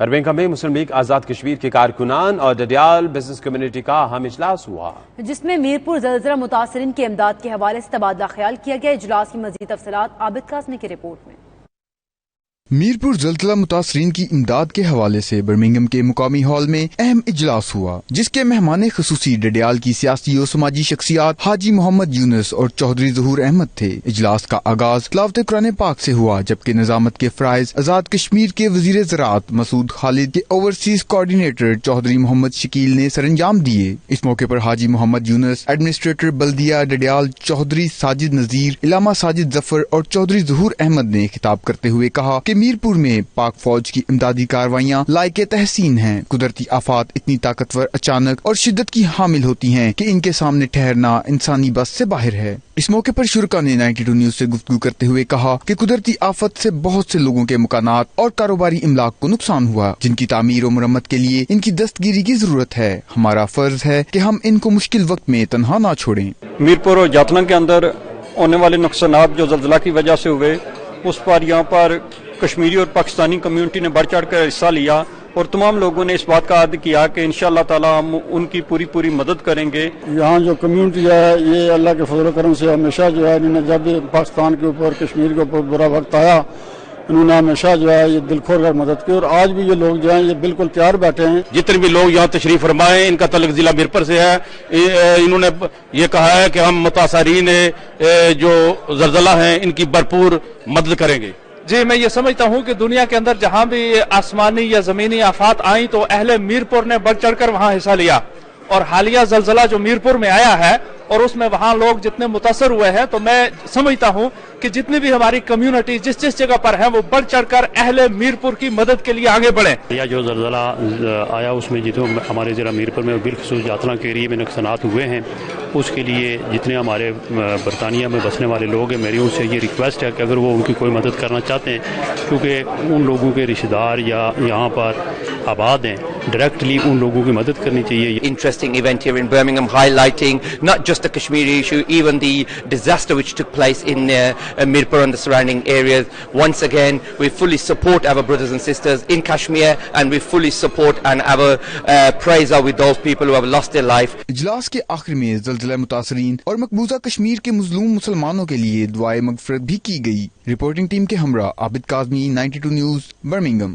Birmingham میں مسلم league Azad Kashmir کے کارکنان اور ڈڈیال بزنس کمیونٹی کا اہم اجلاس ہوا، جس میں میرپور زلزلہ متاثرین کی امداد کے حوالے سے تبادلہ خیال کیا گیا۔ اجلاس کی مزید تفصیلات عابد قاسمی کی رپورٹ میں۔ میرپور زلزلہ متاثرین کی امداد کے حوالے سے برمنگھم کے مقامی ہال میں اہم اجلاس ہوا، جس کے مہمان خصوصی ڈڈیال کی سیاسی و سماجی شخصیات حاجی محمد یونس اور چودھری ظہور احمد تھے۔ اجلاس کا آغاز تلاوت قرآن پاک سے ہوا، جبکہ نظامت کے فرائض آزاد کشمیر کے وزیر زراعت مسعود خالد کے اوورسیز کوآرڈینیٹر چودھری محمد شکیل نے سر انجام دیے۔ اس موقع پر حاجی محمد یونس، ایڈمنسٹریٹر بلدیہ ڈڈیال چودھری ساجد نذیر، علامہ ساجد ظفر اور چودھری ظہور احمد نے خطاب کرتے ہوئے کہا کہ میرپور میں پاک فوج کی امدادی کارروائیاں لائق تحسین ہیں۔ قدرتی آفات اتنی طاقتور، اچانک اور شدت کی حامل ہوتی ہیں کہ ان کے سامنے ٹھہرنا انسانی بس سے باہر ہے۔ اس موقع پر شرکا نے 92 نیوز سے گفتگو کرتے ہوئے کہا کہ قدرتی آفت سے بہت سے لوگوں کے مکانات اور کاروباری املاک کو نقصان ہوا، جن کی تعمیر و مرمت کے لیے ان کی دستگیری کی ضرورت ہے۔ ہمارا فرض ہے کہ ہم ان کو مشکل وقت میں تنہا نہ چھوڑیں۔ میرپور اور جاتلنگ کے اندر ہونے والے نقصانات جو زلزلہ کی وجہ سے ہوئے، اس پر یہاں پر کشمیری اور پاکستانی کمیونٹی نے بڑھ چڑھ کر حصہ لیا، اور تمام لوگوں نے اس بات کا عہد کیا کہ انشاءاللہ تعالی ہم ان کی پوری مدد کریں گے۔ یہاں جو کمیونٹی ہے یہ اللہ کے فضل و کرم سے ہمیشہ جو ہے انہوں نے جب بھی پاکستان کے اوپر کشمیر کے اوپر برا وقت آیا، انہوں نے ہمیشہ جو ہے یہ دل کھول کر مدد کی، اور آج بھی یہ لوگ جو ہیں یہ بالکل تیار بیٹھے ہیں۔ جتنے بھی لوگ یہاں تشریف فرمائے ان کا تعلق ضلع میرپور سے ہے، انہوں نے یہ کہا ہے کہ ہم متاثرین جو زلزلہ ہیں ان کی بھرپور مدد کریں گے۔ جی، میں یہ سمجھتا ہوں کہ دنیا کے اندر جہاں بھی آسمانی یا زمینی آفات آئیں تو اہل میرپور نے بڑھ چڑھ کر وہاں حصہ لیا، اور حالیہ زلزلہ جو میرپور میں آیا ہے اور اس میں وہاں لوگ جتنے متاثر ہوئے ہیں، تو میں سمجھتا ہوں کہ جتنی بھی ہماری کمیونٹی جس جگہ پر ہے وہ بڑھ چڑھ کر اہل میرپور کی مدد کے لیے آگے بڑھیں۔ یہ جو زلزلہ آیا اس میں جتنے ہمارے ضلع میرپور میں بالخصوص جاتلنگ کے ایریے میں نقصانات ہوئے ہیں، اس کے لیے جتنے ہمارے برطانیہ میں بسنے والے لوگ ہیں، میری ان سے یہ ریکویسٹ ہے کہ اگر وہ ان کی کوئی مدد کرنا چاہتے ہیں، کیونکہ ان لوگوں کے رشتہ دار یا یہاں پر آباد ہیں، ڈائریکٹلی ان لوگوں کی مدد کرنی چاہیے۔ Interesting event here in Birmingham, highlighting not just the Kashmiri issue, even the disaster which took place in Mirpur and the surrounding areas. Once again, we fully support our brothers and sisters in Kashmir, and we fully support and our prayers are with those people who have lost their life. اجلاس کے آخر میں زلزلہ متاثرین اور مقبوضہ کشمیر کے مظلوم مسلمانوں کے لیے دعائے مغفرت بھی کی گئی۔ رپورٹنگ ٹیم کے ہمراہ عابد قاسمی، 92 نیوز، برمنگھم۔